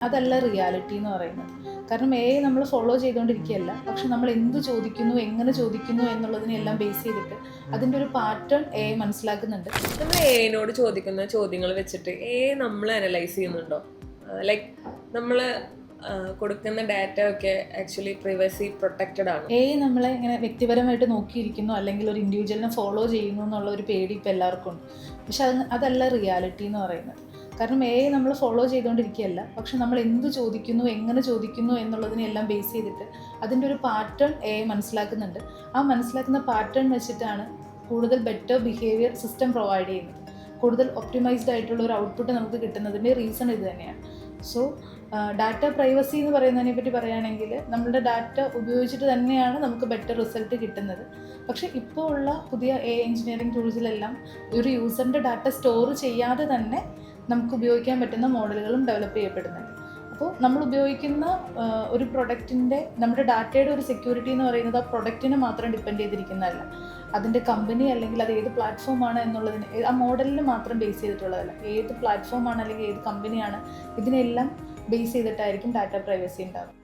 അതല്ല റിയാലിറ്റി എന്ന് പറയുന്നത്. കാരണം നമ്മൾ ഫോളോ ചെയ്തുകൊണ്ടിരിക്കുകയല്ല, പക്ഷെ നമ്മൾ എന്ത് ചോദിക്കുന്നു, എങ്ങനെ ചോദിക്കുന്നു എന്നുള്ളതിനെല്ലാം ബേസ് ചെയ്തിട്ട് അതിൻ്റെ ഒരു പാറ്റേൺ മനസ്സിലാക്കുന്നുണ്ട്. നമ്മൾ എനോട് ചോദിക്കുന്ന ചോദ്യങ്ങൾ വെച്ചിട്ട് നമ്മൾ അനലൈസ് ചെയ്യുന്നുണ്ടോ? ലൈക്ക് നമ്മൾ കൊടുക്കുന്ന ഡാറ്റ ഒക്കെ ആക്ച്വലി പ്രൈവസി പ്രൊട്ടക്റ്റഡ് ആണ്. നമ്മളെ ഇങ്ങനെ വ്യക്തിപരമായിട്ട് നോക്കിയിരിക്കുന്നു, അല്ലെങ്കിൽ ഒരു ഇൻഡിവിജ്വലിനെ ഫോളോ ചെയ്യുന്നു എന്നുള്ള ഒരു പേടി ഇപ്പോൾ എല്ലാവർക്കും ഉണ്ട്. പക്ഷെ അതല്ല റിയാലിറ്റി എന്ന് പറയുന്നത്. കാരണം നമ്മൾ ഫോളോ ചെയ്തുകൊണ്ടിരിക്കുകയല്ല, പക്ഷെ നമ്മൾ എന്ത് ചോദിക്കുന്നു, എങ്ങനെ ചോദിക്കുന്നു എന്നുള്ളതിനെല്ലാം ബേസ് ചെയ്തിട്ട് അതിൻ്റെ ഒരു പാറ്റേൺ മനസ്സിലാക്കുന്നുണ്ട്. ആ മനസ്സിലാക്കുന്ന പാറ്റേൺ വെച്ചിട്ടാണ് കൂടുതൽ ബെറ്റർ ബിഹേവിയർ സിസ്റ്റം പ്രൊവൈഡ് ചെയ്യുന്നത്. കൂടുതൽ ഒപ്റ്റിമൈസ്ഡ് ആയിട്ടുള്ള ഒരു ഔട്ട്പുട്ട് നമുക്ക് കിട്ടുന്നതിൻ്റെ റീസൺ ഇത് തന്നെയാണ്. സോ ഡാറ്റ പ്രൈവസി എന്ന് പറയുന്നതിനെ പറ്റി പറയുകയാണെങ്കിൽ, നമ്മളുടെ ഡാറ്റ ഉപയോഗിച്ചിട്ട് തന്നെയാണ് നമുക്ക് ബെറ്റർ റിസൾട്ട് കിട്ടുന്നത്. പക്ഷേ ഇപ്പോൾ ഉള്ള പുതിയ എഞ്ചിനീയറിംഗ് ടൂൾസിലെല്ലാം ഒരു യൂസറിൻ്റെ ഡാറ്റ സ്റ്റോർ ചെയ്യാതെ തന്നെ നമുക്ക് ഉപയോഗിക്കാൻ പറ്റുന്ന മോഡലുകളും ഡെവലപ്പ് ചെയ്യപ്പെടുന്നുണ്ട്. അപ്പോൾ നമ്മൾ ഉപയോഗിക്കുന്ന ഒരു പ്രൊഡക്റ്റിൻ്റെ, നമ്മുടെ ഡാറ്റയുടെ ഒരു സെക്യൂരിറ്റി എന്ന് പറയുന്നത് ആ പ്രൊഡക്റ്റിനെ മാത്രം ഡിപ്പെൻഡ് ചെയ്തിരിക്കുന്നതല്ല, അതിൻ്റെ കമ്പനി അല്ലെങ്കിൽ അത് ഏത് പ്ലാറ്റ്ഫോമാണ് എന്നുള്ളതിന്, ആ മോഡലിന് മാത്രം ബേസ് ചെയ്തിട്ടുള്ളതല്ല, ഏത് പ്ലാറ്റ്ഫോമാണ് അല്ലെങ്കിൽ ഏത് കമ്പനിയാണ്, ഇതിനെല്ലാം ബേസ് ചെയ്തിട്ടായിരിക്കും ഡാറ്റ പ്രൈവസി ഉണ്ടാകും.